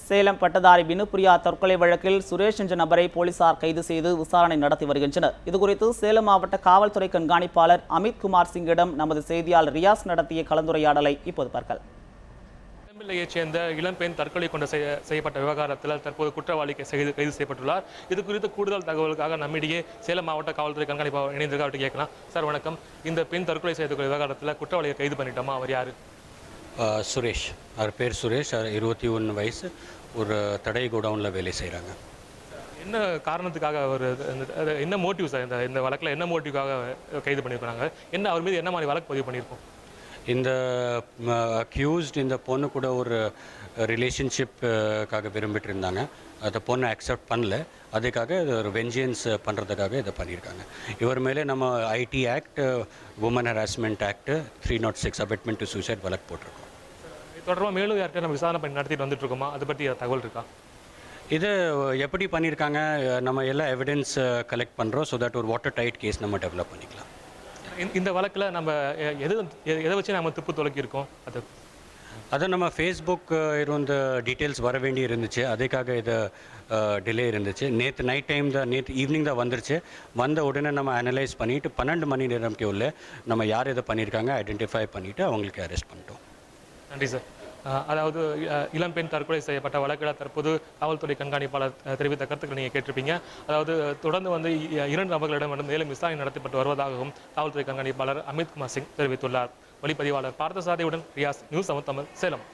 சேலம் பட்டதாரி வினுப்பிரியா தற்கொலை வழக்கில் சுரேஷ் என்ற நபரை போலீசார் கைது செய்து விசாரணை நடத்தி வருகின்றனர். இதுகுறித்து சேலம் மாவட்ட காவல்துறை கண்காணிப்பாளர் அமித்குமார் சிங்கிடம் நமது செய்தியாளர் ரியாஸ் நடத்திய கலந்துரையாடலை இப்போது பார்க்கலாம். சேலத்தைச் சேர்ந்த இளம்பெண் தற்கொலை கொண்டு செய்யப்பட்ட விவகாரத்தில் தற்போது குற்றவாளி கைது செய்யப்பட்டுள்ளார். இது குறித்து கூடுதல் தகவலுக்காக நம்மிடையே சேலம் மாவட்ட காவல்துறை கண்காணிப்பாளர் இணைந்திருக்க கேட்கலாம். சார் வணக்கம். இந்த பெண் தற்கொலை செய்யக்கூடிய விவகாரத்தில் குற்றவாளியை கைது பண்ணிட்டோமா? அவர் யாரு? சுரேஷ். அவர் பேர் சுரேஷ். 21 வயசு. ஒரு தடை கோடவுனில் வேலை செய்கிறாங்க. என்ன காரணத்துக்காக அவர் என்ன மோட்டிவ் சார்? இந்த வழக்கில் என்ன மோட்டிவ்காக கைது பண்ணியிருக்காங்க? என்ன அவர் மீது என்ன மாதிரி வழக்கு பதிவு பண்ணியிருக்கோம்? இந்த அக்யூஸ்ட் இந்த பொண்ணு கூட ஒரு ரிலேஷன்ஷிப்காக விரும்பிட்டு இருந்தாங்க. அந்த பொண்ணை அக்செப்ட் பண்ணல. அதுக்காக ஒரு வெஞ்சியன்ஸ் பண்ணுறதுக்காக இதை பண்ணியிருக்காங்க. இவர் மேலே நம்ம IT act, woman harassment act 306 abetment to suicide வழக்கு போட்டிருக்கோம். தொடர்பாக மேலும் யார்கிட்ட நம்ம விசாரணை பண்ணி நடத்திட்டு வந்துட்டு இருக்கோமா? அதை பற்றி தகவல் இருக்கா? இது எப்படி பண்ணியிருக்காங்க, நம்ம எல்லா எவிடன்ஸ் கலெக்ட் பண்ணுறோம். ஸோ தட் ஒரு வாட்டர் டைட் கேஸ் நம்ம டெவலப் பண்ணிக்கலாம். இந்த வழக்கில் நம்ம எதை வச்சு நம்ம துப்பு துளக்கியிருக்கோம்? அதை நம்ம ஃபேஸ்புக் இருந்த டீட்டெயில்ஸ் வர வேண்டி இருந்துச்சு. அதுக்காக இது டிலே இருந்துச்சு. நேற்று நைட் டைம் தான், நேற்று ஈவினிங் தான் வந்துருச்சு. வந்த உடனே நம்ம அனலைஸ் பண்ணிவிட்டு 12 மணி நேரம்க்கு உள்ள நம்ம யார் இதை பண்ணியிருக்காங்க ஐடென்டிஃபை பண்ணிவிட்டு அவங்களுக்கு அரெஸ்ட் பண்ணிட்டோம். நன்றி சார். அதாவது இளம்பெண் தற்கொலை செய்யப்பட்ட வழக்கில் தற்போது காவல்துறை கண்காணிப்பாளர் தெரிவித்த கருத்துக்களை நீங்கள் கேட்டிருப்பீங்க. அதாவது தொடர்ந்து 2 நபர்களிடம் மேலும் விசாரணை நடத்தப்பட்டு வருவதாகவும் காவல்துறை கண்காணிப்பாளர் அமித்குமார் சிங் தெரிவித்துள்ளார். ஒளிப்பதிவாளர் பார்த்தசாரதியுடன் ரியாஸ், நியூஸ் 7 தமிழ், சேலம்.